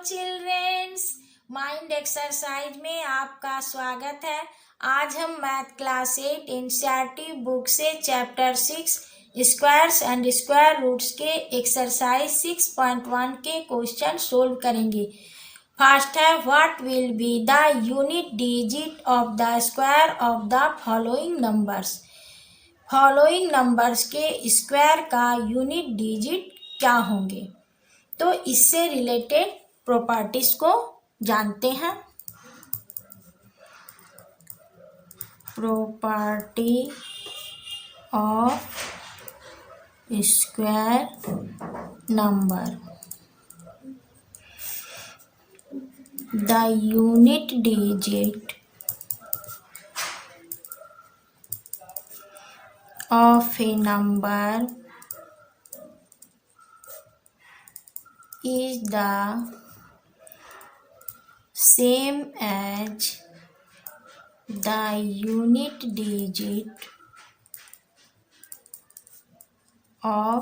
Children's, mind exercise में आपका स्वागत है। आज हम मैथ क्लास 8 एनसीईआरटी बुक से chapter 6 squares and square roots के एक्सरसाइज 6.1 के क्वेश्चन सोल्व करेंगे। फर्स्ट है, what will be the unit digit of the square of the following numbers. Following numbers के स्क्वायर का यूनिट डिजिट क्या होंगे। तो इससे रिलेटेड प्रॉपर्टीज को जानते हैं। Property of square number, the unit digit of a number is the same as the unit digit of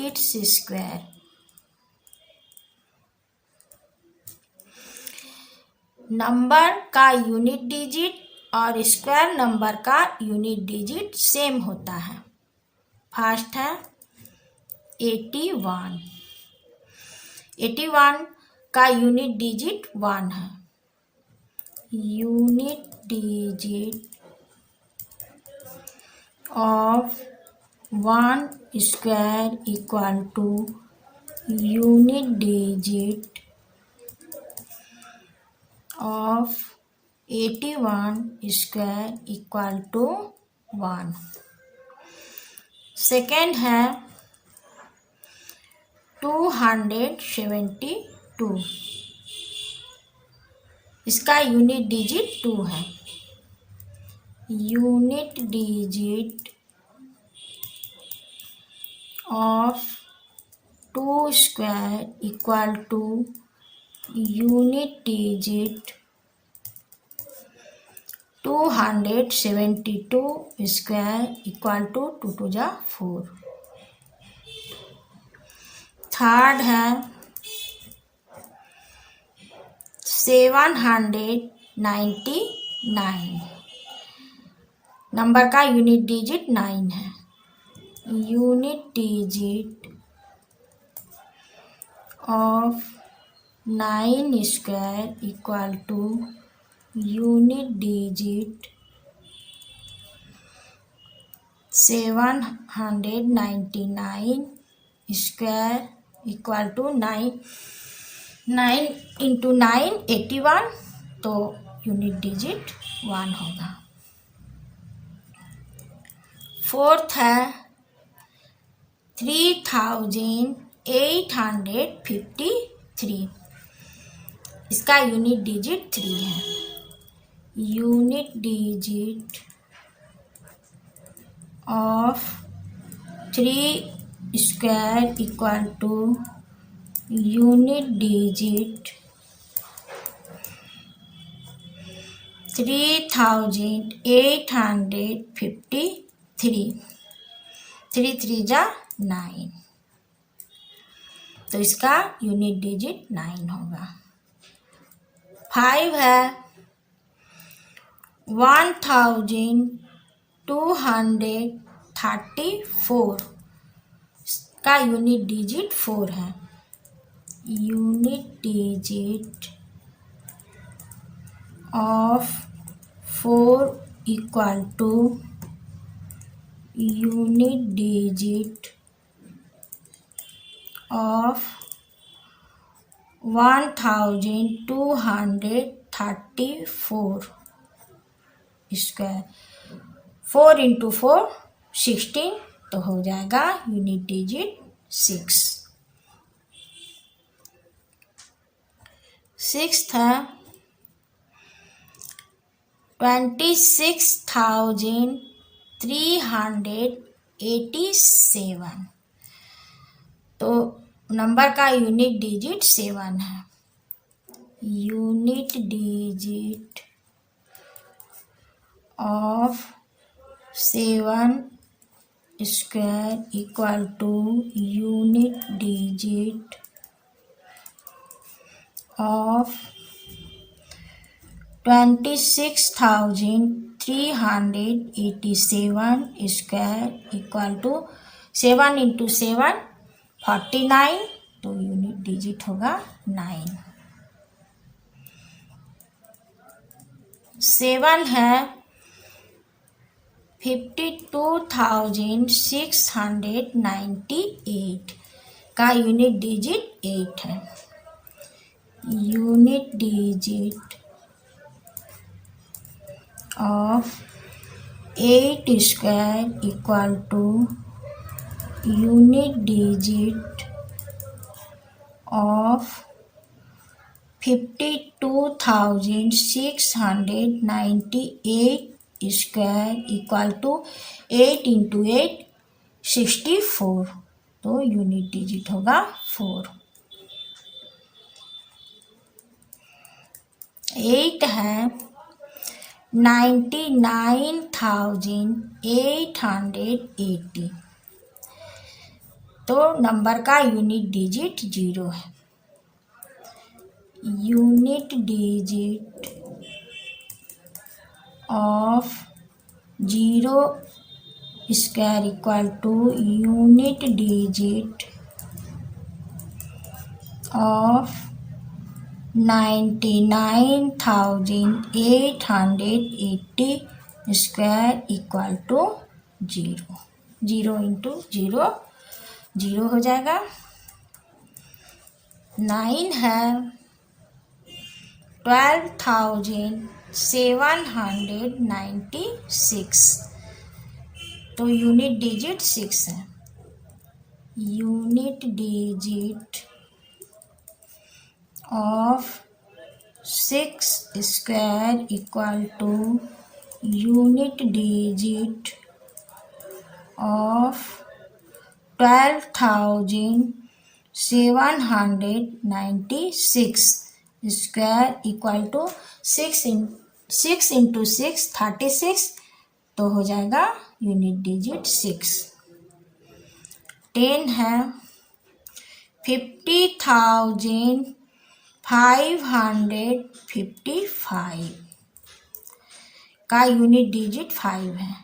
its square। Number का यूनिट डिजिट और स्क्वायर नंबर का यूनिट डिजिट सेम होता है। फर्स्ट है 81। 81 का यूनिट डिजिट 1 है। Unit digit of 1 square equal to unit digit of 81 square equal to 1। Second है 272। इसका यूनिट डिजिट 2 है। Unit digit of 2 square equal to unit digit 272 square equal to 2 2 जा 4। Third है 799। नंबर का unit digit 9 है। Unit digit of 9 square equal to unit digit 799 square equal to 9 into 9 81, तो unit digit 1 होगा। Fourth है 3853। इसका unit digit 3 है। Unit digit of 3 square equal to unit digit 3853। 3 3 जा 9, तो इसका यूनिट डिजिट 9 होगा। 5 है 1234। का यूनिट डिजिट 4 है। Unit digit of 4 equal to unit digit of 1234 square. 4 into 4 16, तो हो जाएगा यूनिट डिजिट 6। सिक्स्थ है 26,387। तो नंबर का यूनिट डिजिट 7 है। Unit digit of 7 square equal to unit digit of 26,387 square equal to 7 into 7 49, तो unit digit होगा 9। 7 है 52,698 का यूनिट डिजिट 8 है। Unit digit of 8 square equal to unit digit of 52,698 square equal to 8 into 8 64, तो unit digit होगा 4। 8 है 99,880, तो number का यूनिट डिजिट 0 है। Unit digit of 0 square equal to unit digit of 99,880 square equal to 0। 0 into 0 0 हो जाएगा। 9 है 12,796, तो यूनिट डिजिट 6 है। Unit digit of 6 square equal to unit digit of 12,796 square equal to 6 into 6 36, तो हो जाएगा यूनिट डिजिट 6। 10 है 50,555 का यूनिट डिजिट 5 है।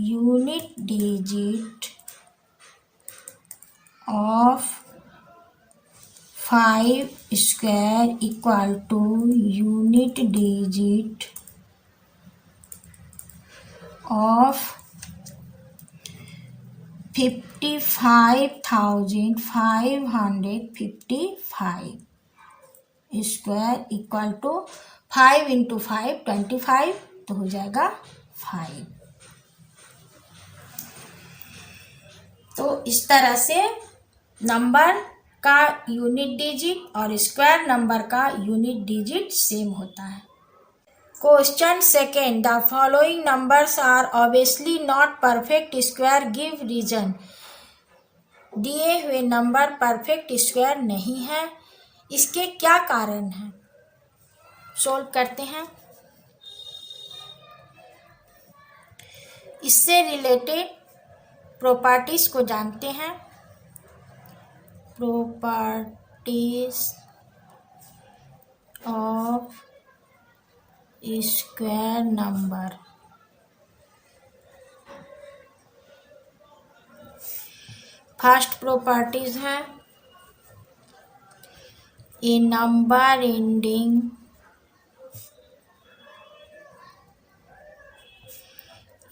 Unit digit of 5 square equal to unit digit of 55,555 square equal to 5 into 5 25, तो हो जाएगा 5। तो इस तरह से नंबर का यूनिट डिजिट और स्क्वायर नंबर का यूनिट डिजिट सेम होता है। Question second, the following numbers are obviously not perfect square, give reason. दिए हुए नंबर परफेक्ट स्क्वायर नहीं है, इसके क्या कारण हैं? सोल्व करते हैं। इससे रिलेटेड प्रॉपर्टीज को जानते हैं। Properties of square number. First properties है a number ending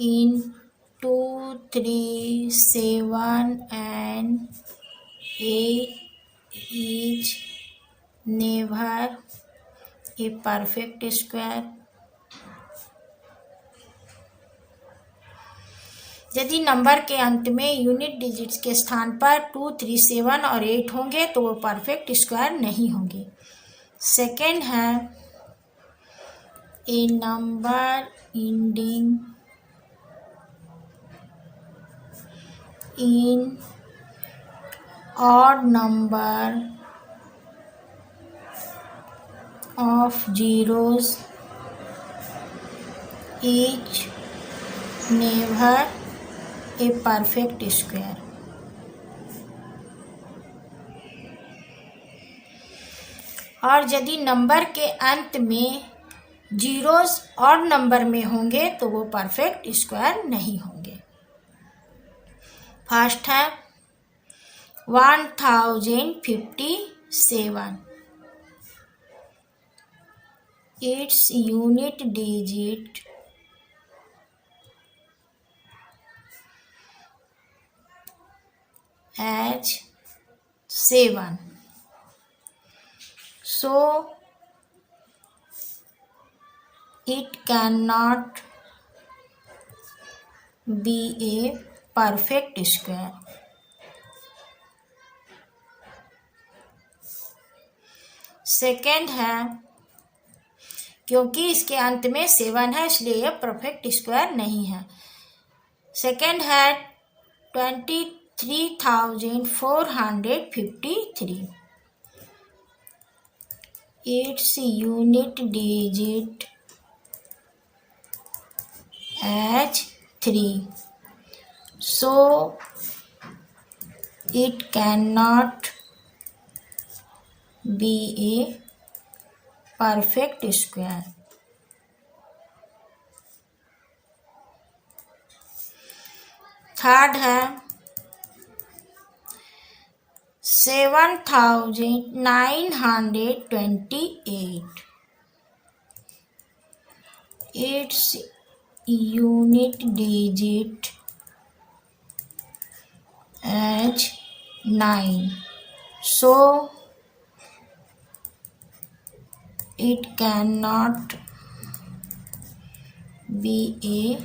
in 2, 3, 7 and 8 is never a perfect square। यदि नंबर के अंत में यूनिट डिजिट्स के स्थान पर 2, 3, 7 और 8 होंगे तो वो परफेक्ट स्क्वायर नहीं होंगे। सेकेंड है a number ending in odd number of zeros is never a perfect square। और यदि नंबर के अंत में जीरोस और नंबर में होंगे तो वो परफेक्ट स्क्वायर नहीं होंगे। फर्स्ट है 1057, its unit digit as 7, so it cannot be a perfect square. Second है क्योंकि इसके अंत में 7 है इसलिए यह परफेक्ट स्क्वायर नहीं है। सेकेंड है 23,453, its unit digit as 3, so it cannot be a perfect square. Third है 7,928, its unit digit as 9, so it cannot be a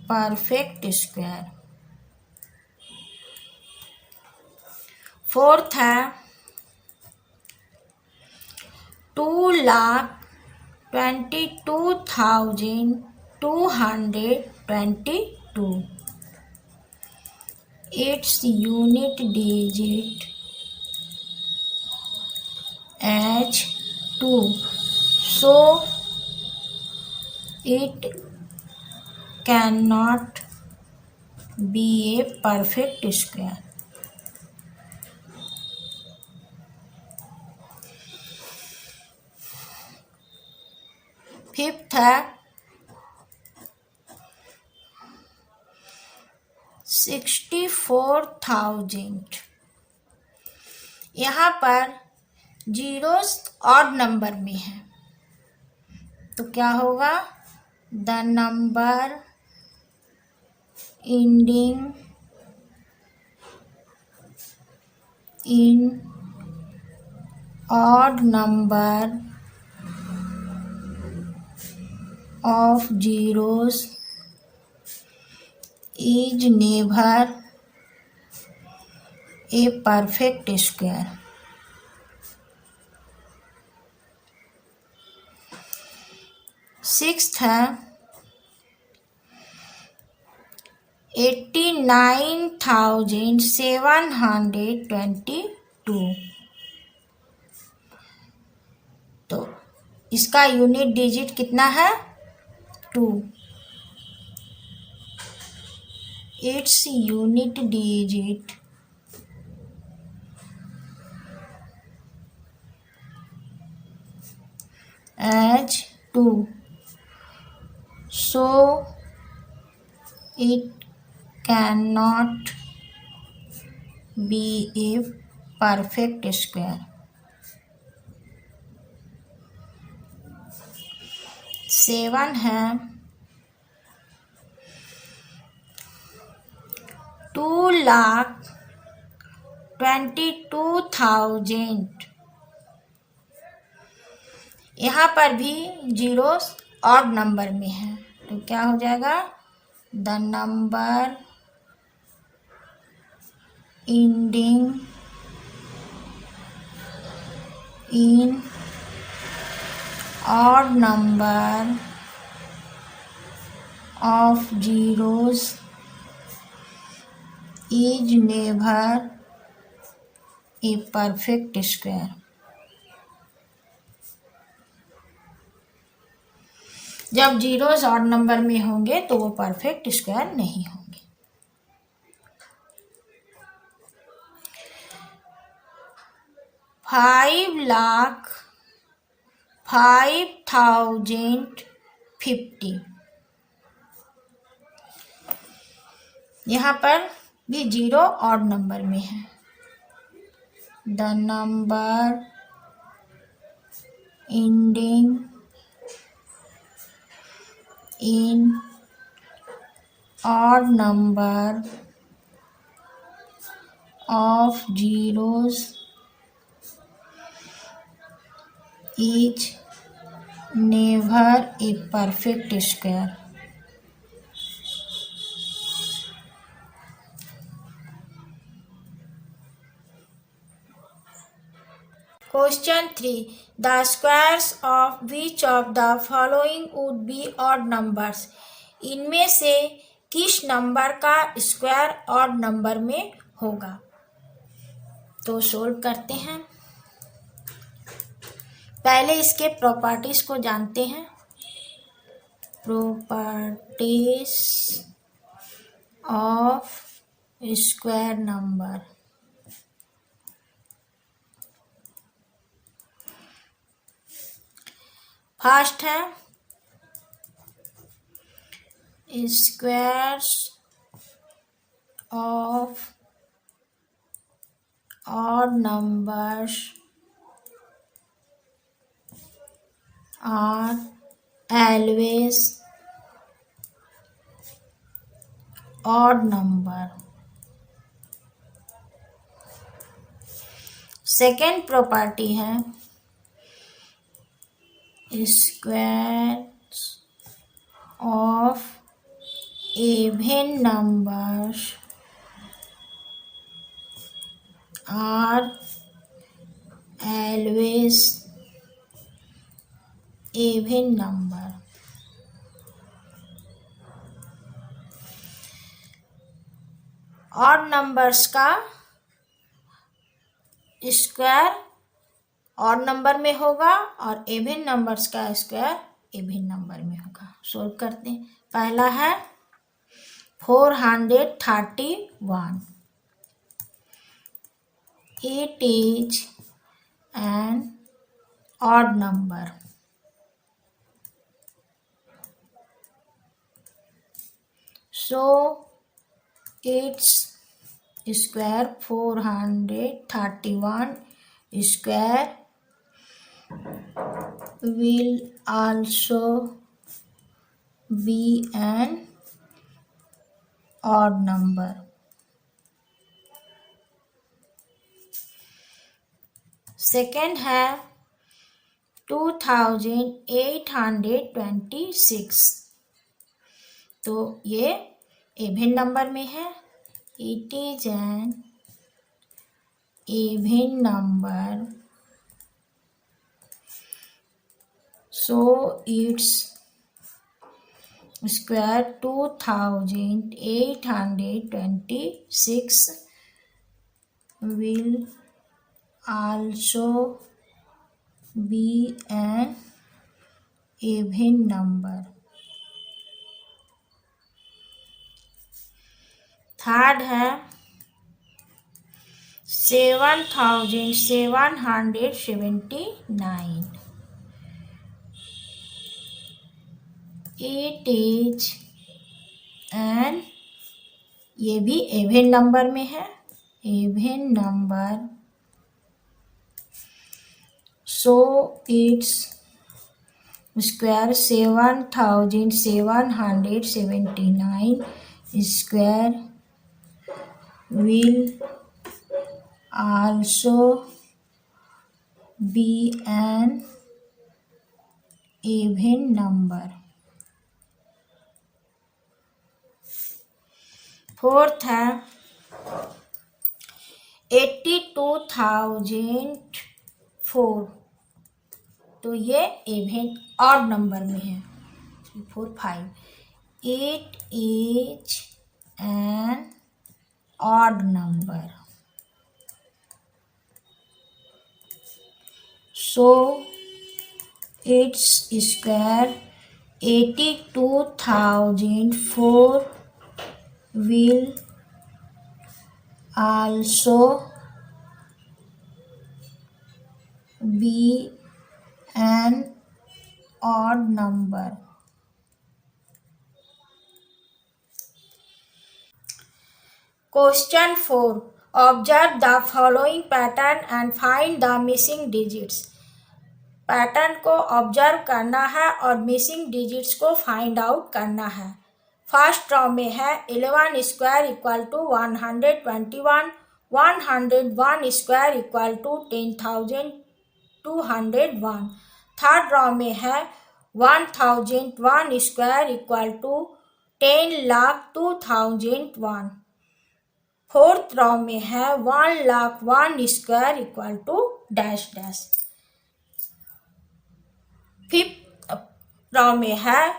perfect square. Fourth है 2,22,222, its unit digit as 2, so it cannot be a perfect square. Fifth है 64,000, यहाँ पर zeros odd number में है तो क्या होगा, the number ending in odd number of zeros is never a perfect square. Sixth है 89,722, तो इसका यूनिट डिजिट कितना है, 2, its unit digit as 2, so it cannot be a perfect square. Seven है 2,22,000, यहाँ पर भी जीरोस ऑड नंबर में है तो क्या हो जाएगा, the number ending in odd number of zeros is never a perfect square. जब जीरोस ऑड नंबर में होंगे तो वो परफेक्ट स्क्वायर नहीं होंगे। 5,05,050। यहाँ पर भी 0 ऑड नंबर में है। The number ending in odd number of zeros is never a perfect square. Question 3. The squares of which of the following would be odd numbers? इनमें से किस नंबर का स्क्वायर ऑड नंबर में होगा? तो solve करते हैं। पहले इसके प्रॉपर्टीज को जानते हैं। Properties of square number. First है squares of odd numbers are always odd number. Second property है squares of even numbers are always even number. Odd numbers का स्क्वायर ऑड नंबर में होगा और इवन नंबर्स का स्क्वायर इवन नंबर में होगा। Solve करते हैं। पहला है 431। It is an odd number. So its square 431 square will also be an odd number. Second है 2826। तो ये इवन नंबर में है। It is N even number, so its square 2826 will also be an even number. Third है 7779। It is N, ये भी even number में है, even number. So its square 7779 square will also be an even number. Fourth है 82,004। तो ये even odd number में है। 3, 4, 5। It is N odd number. So its square 82,004 will also be an odd number. Question 4. Observe the following pattern and find the missing digits. Pattern को observe करना है और missing digits को find out करना है। First row में है 11 square equal to 121, 101 square equal to 10,201। Third row में है 1001 square equal to 10,02,001। Fourth row में है 1,01 square equal to dash dash. Fifth row में है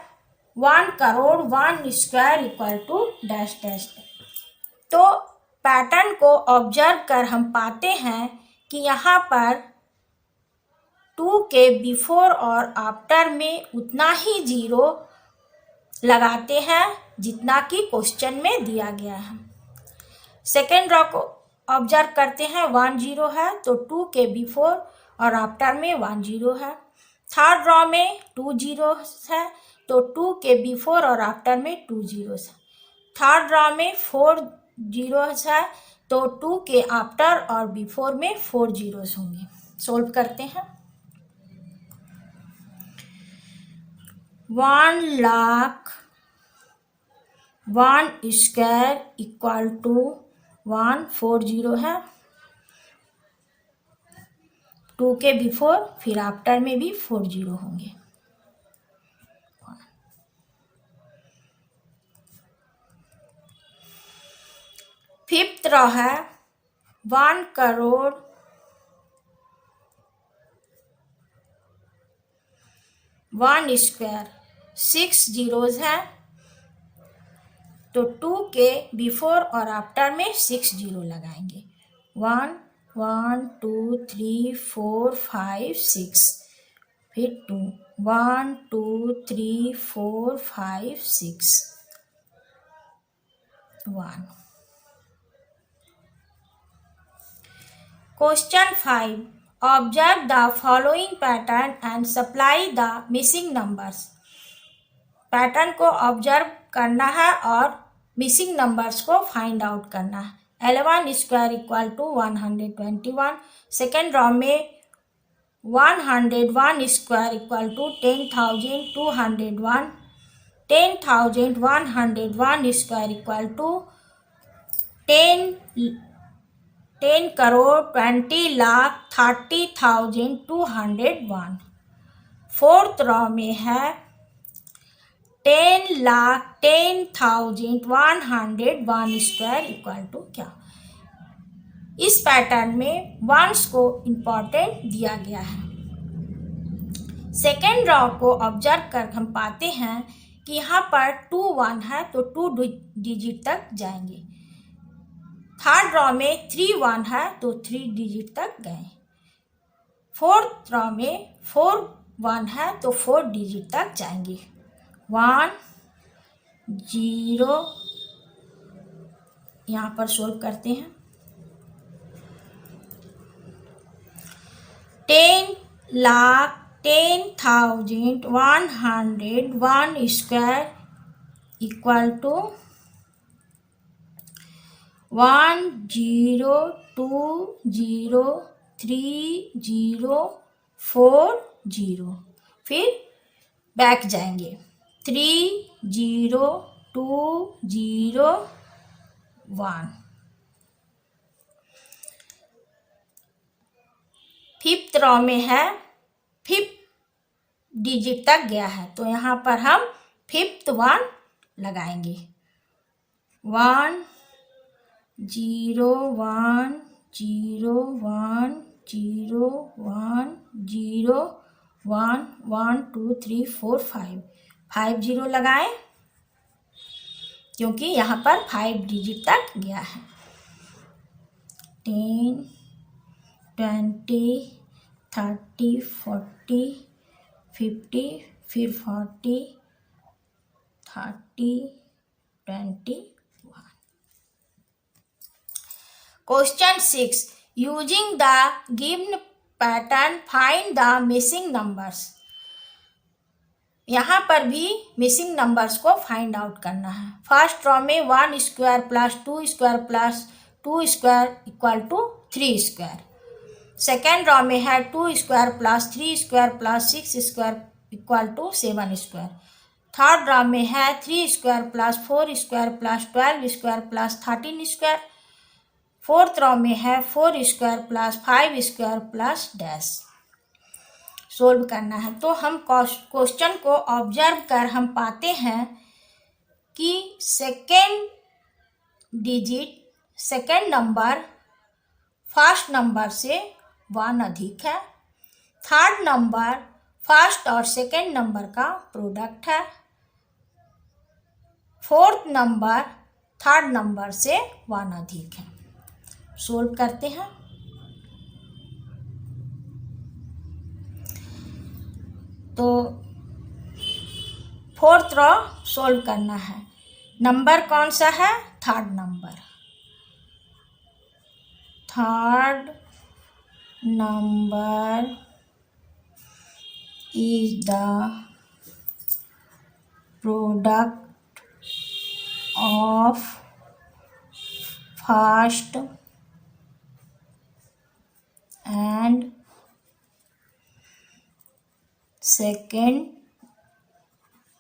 1 crore 1 square equal to dash dash. तो पैटर्न को ऑब्जर्व कर हम पाते हैं कि यहाँ पर 2 के बिफोर और आफ्टर में उतना ही जीरो लगाते हैं जितना कि क्वेश्चन में दिया गया है। सेकेंड रॉ को ऑब्जर्व करते हैं 1 0 है तो 2 के बिफोर और आफ्टर में 1 0 है। थर्ड रॉ में 2 0 है तो 2 के बिफोर और आफ्टर में 2 0 है। थर्ड रॉ में 4 0 है तो 2 के आफ्टर और बिफोर में 4 0 होंगे। सोल्व करते हैं। 1,01 स्क्वायर इक्वल टू 140 है। 2 के बिफोर फिर आफ्टर में भी 4 0 होंगे। फिफ्थ रॉ है 1 करोड़ 1 स्क्वायर 6 zeros है तो 2 के बिफोर और आफ्टर में 6 0 लगाएंगे। 1 1 2 3 4 5 6 फिर 2 1 2 3 4 5 6 1। Question 5. Observe the following pattern and supply the missing numbers. Pattern को ऑब्जर्व करना है और मिसिंग नंबर्स को फाइंड आउट करना है। 11 square equal to 121। Second row में 101 square equal to 10,201। 10,101 square equal to 10 crore 20 lakh 30,201। Fourth row में है 10,10,101 स्क्वायर इक्वल टू क्या। इस पैटर्न में वंस को इम्पोर्टेंट दिया गया है। सेकेंड रॉ को ऑब्जर्व कर हम पाते हैं कि यहाँ पर 2 1 है तो 2 डिजिट तक जाएंगे। थर्ड रॉ में 3 1 है तो 3 डिजिट तक गए। फोर्थ रॉ में 4 1 है तो 4 डिजिट तक जाएंगे। 1 0 यहाँ पर सोल्व करते हैं। 10,10,101 स्क्वायर इक्वल टू 1,0,2,0,3,0,4,0। फिर बैक जाएंगे 3,0,2,0,1। फिफ्थ रॉ में है 5th डिजिट तक गया है तो यहाँ पर हम 5th 1 लगाएंगे। 1 0 1 0 1 0 1 0 1 1 2 3 4 5 0 लगाएं क्योंकि यहाँ पर 5 डिजिट तक गया है। 10 20 30 40 50 फिर 40 30 21। Question 6. Using the given pattern find the missing numbers. यहाँ पर भी मिसिंग नंबर्स को फाइंड आउट करना है। फर्स्ट रो में 1 square plus 2 square plus 2 square equal to 3 square. Second row में है 2 square plus 3 square plus 6 square equal to 7 square. Third row में है 3 square plus 4 square plus 12 square plus 13 square. Fourth row में है 4 square plus 5 square plus dash. Solve करना है। तो हम क्वेश्चन को ऑब्जर्व कर हम पाते हैं कि सेकेंड नंबर फर्स्ट नंबर से 1 अधिक है। थर्ड नंबर फर्स्ट और सेकेंड नंबर का प्रोडक्ट है। फोर्थ नंबर थर्ड नंबर से 1 अधिक है। सोल्व करते हैं। तो फोर्थ रो सोल्व करना है। नंबर कौन सा है? Third number. Third number is the product of first and second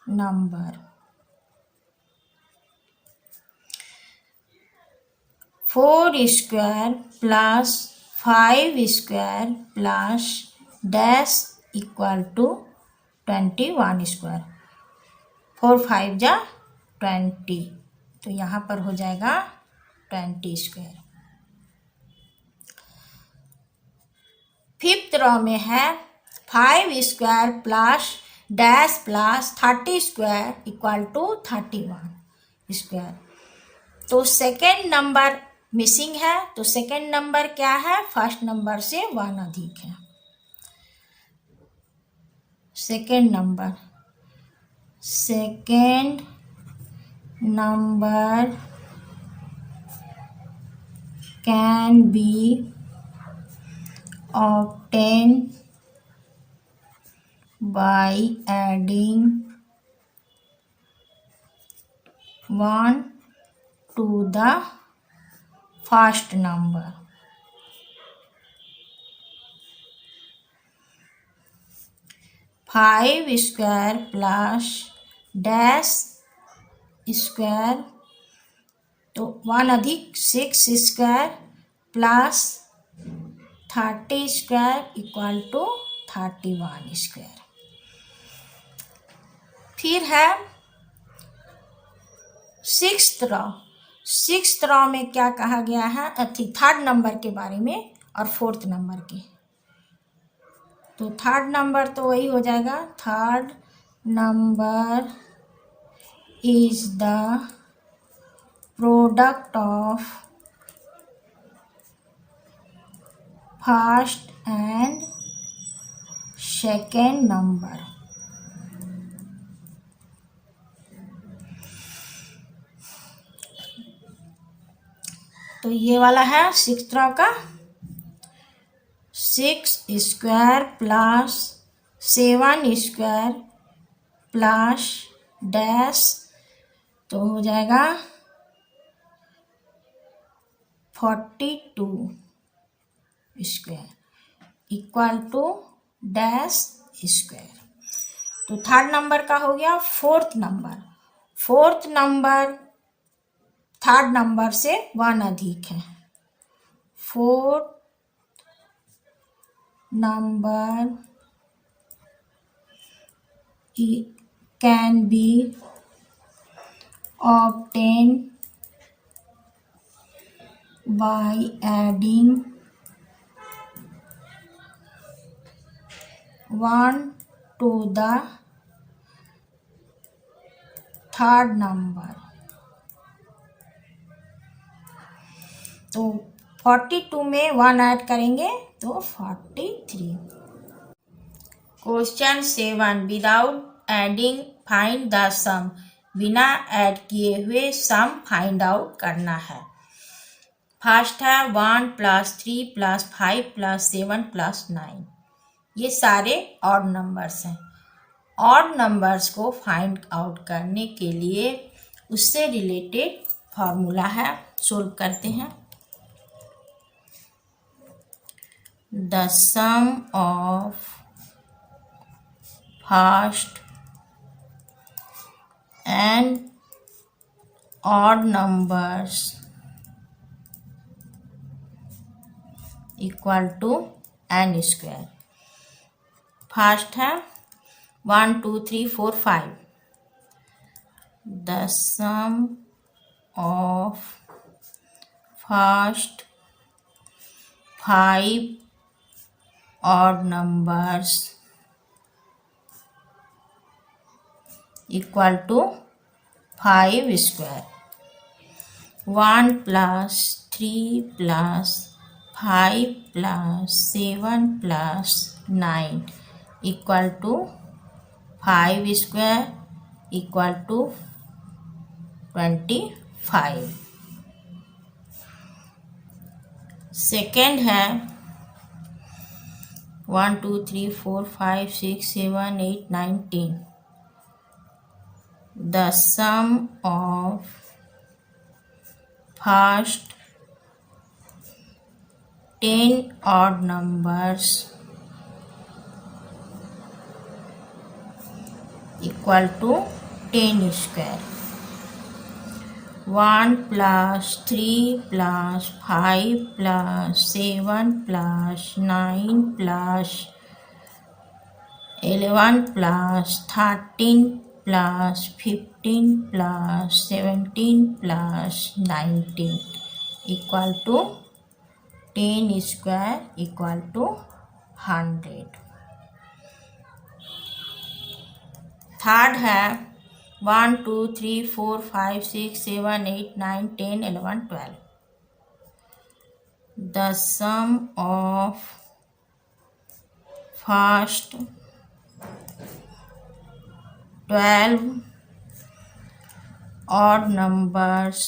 number. 4 square plus 5 square plus dash equal to 21 square. 4 5 जा 20, तो यहाँ पर हो जाएगा 20 स्क्वायर। फिफ्थ रो में है 5 square plus dash plus 30 square equal to 31 square. तो सेकेंड नंबर मिसिंग है। तो सेकेंड नंबर क्या है? फर्स्ट नंबर से 1 अधिक है। Second number can be obtained by adding 1 to the first number। 5 square plus dash square, तो 1 अधिक 6 square plus 30 square equal to 31 square. फिर है सिक्स्थ रो में क्या कहा गया है? थर्ड नंबर के बारे में और फोर्थ नंबर के। तो थर्ड नंबर तो वही हो जाएगा। Third number is the product of first and second number. तो ये वाला है सिक्स्थ रो का। 6 square plus 7 square plus dash, तो हो जाएगा 42 square equal to dash square. तो थर्ड नंबर का हो गया। फोर्थ नंबर थर्ड नंबर से 1 अधिक है। Fourth number can be obtained by adding 1 to the third number. तो 42 में 1 ऐड करेंगे तो 43। Question 7, without adding find the sum. बिना ऐड किए हुए सम फाइंड आउट करना है। फर्स्ट है 1 + 3 + 5 + 7 + 9। ये सारे ऑड नंबर्स हैं। ऑड नंबर्स को फाइंड आउट करने के लिए उससे रिलेटेड फॉर्मूला है, सोल्व करते हैं। The sum of first and odd numbers equal to n²। First है 1 2 3 4 5। The sum of first 5 odd numbers equal to 5²। 1 + 3 + 5 + 7 + 9 equal to 5² equal to 25। Second है 1 2 3 4 5 6 7 8 9 10। The sum of first 10 odd numbers equal to 10²। 1 + 3 + 5 + 7 + 9 + 11 + 13 + 15 + 17 + 19 equal to 10² equal to 100। Third है 1 2 3 4 5 6 7 8 9 10 11 12। The sum of first 12 odd numbers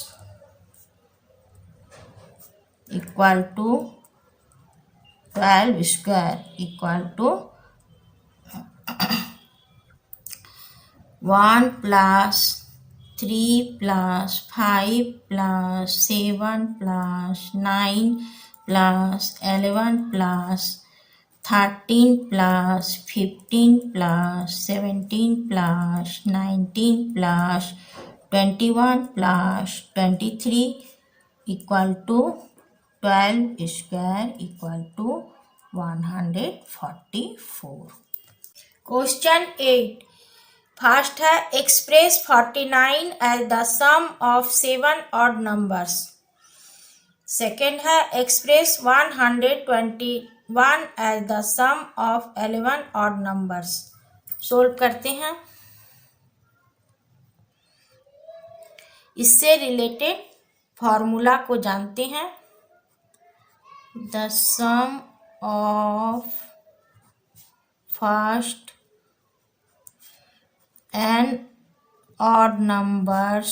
equal to 12² equal to 1 + 3 + 5 + 7 + 9 + 11 + 13 + 15 + 17 + 19 + 21 + 23 equal to 12² equal to 144। Question 8। First है express 49 as the sum of 7 odd numbers. Second है express 121 as the sum of 11 odd numbers. Solve करते हैं। इससे related formula को जानते हैं। The sum of first and odd numbers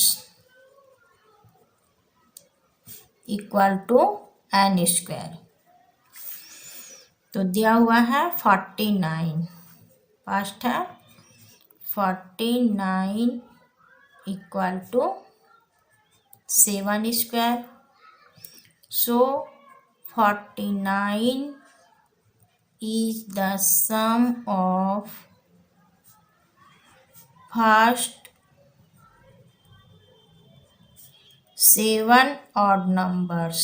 equal to n²। तो दिया हुआ है 49। फर्स्ट है 49 equal to 7²। So 49 is the sum of first 7 odd numbers.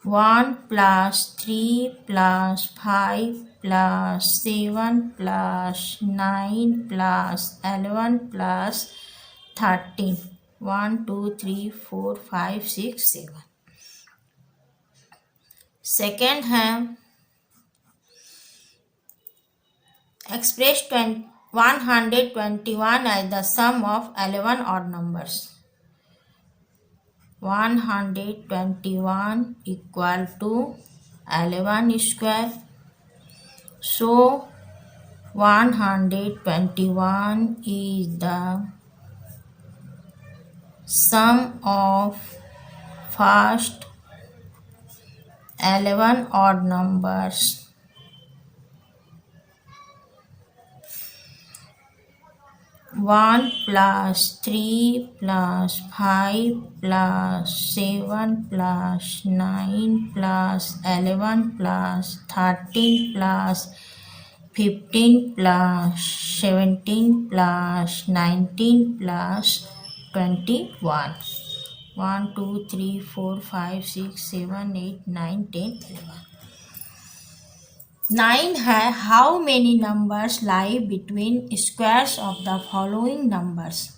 One plus 3 plus 5 plus 7 plus 9 plus 11 plus 13. 1 2 3 4 5 6 7। Second है express 121 as the sum of 11 odd numbers. 121 equal to 11². So 121 is the sum of first 11 odd numbers. 1 plus 3 plus 5 plus 7 plus 9 plus 11 plus 13 plus 15 plus 17 plus 19 plus 21. 1 2 3 4 5 6 7 8 9 10 11. 9 है how many numbers lie between squares of the following numbers.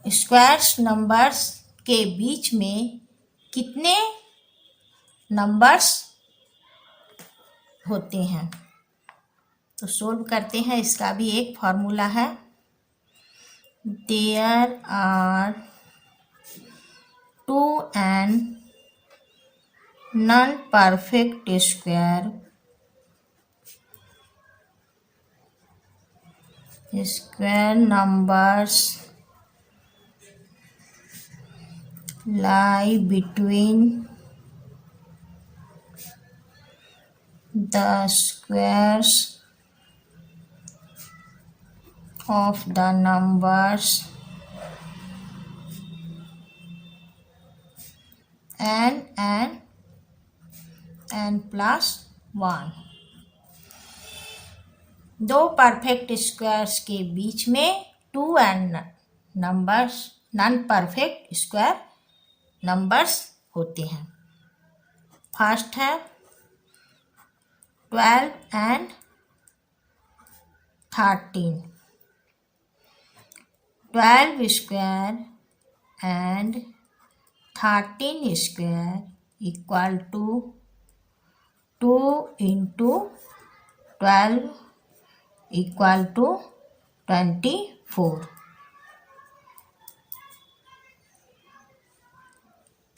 Squares numbers के बीच में कितने numbers होते हैं. तो solve करते हैं. इसका भी एक फॉर्मूला है. There are 2 and non-perfect square numbers lie between the squares of the numbers n plus 1. दो परफेक्ट स्क्वायर्स के बीच में 2 and numbers non perfect square numbers होते हैं. फर्स्ट है 12 and 13. 12 square and 13 square equal to 2 into 12 equal to 24.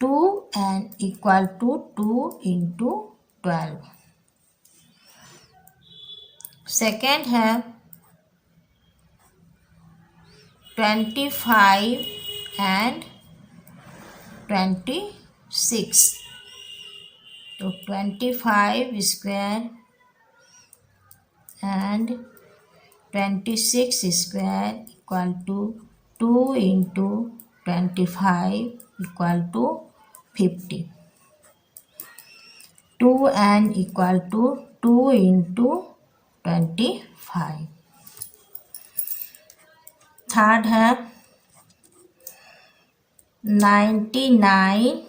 2 and equal to 2 into 12. Second है 25 and 26. तो 25 square and 26 square equal to 2 into 25 equal to 50. 2 and equal to 2 into 25. Third है 99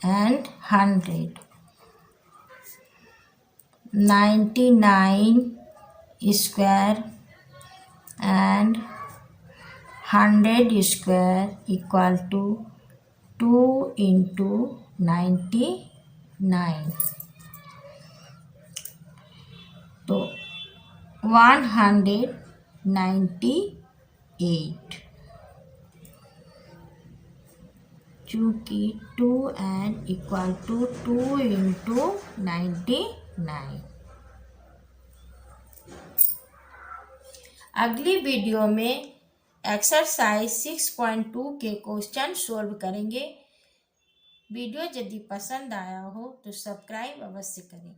and 100. 99 square and 100 square equal to 2 into 99. तो 198. चूँकि 2 and equal to 2 into 99. अगली video में exercise 6.2 के question solve करेंगे. Video यदि पसंद आया हो तो सब्सक्राइब अवश्य करें.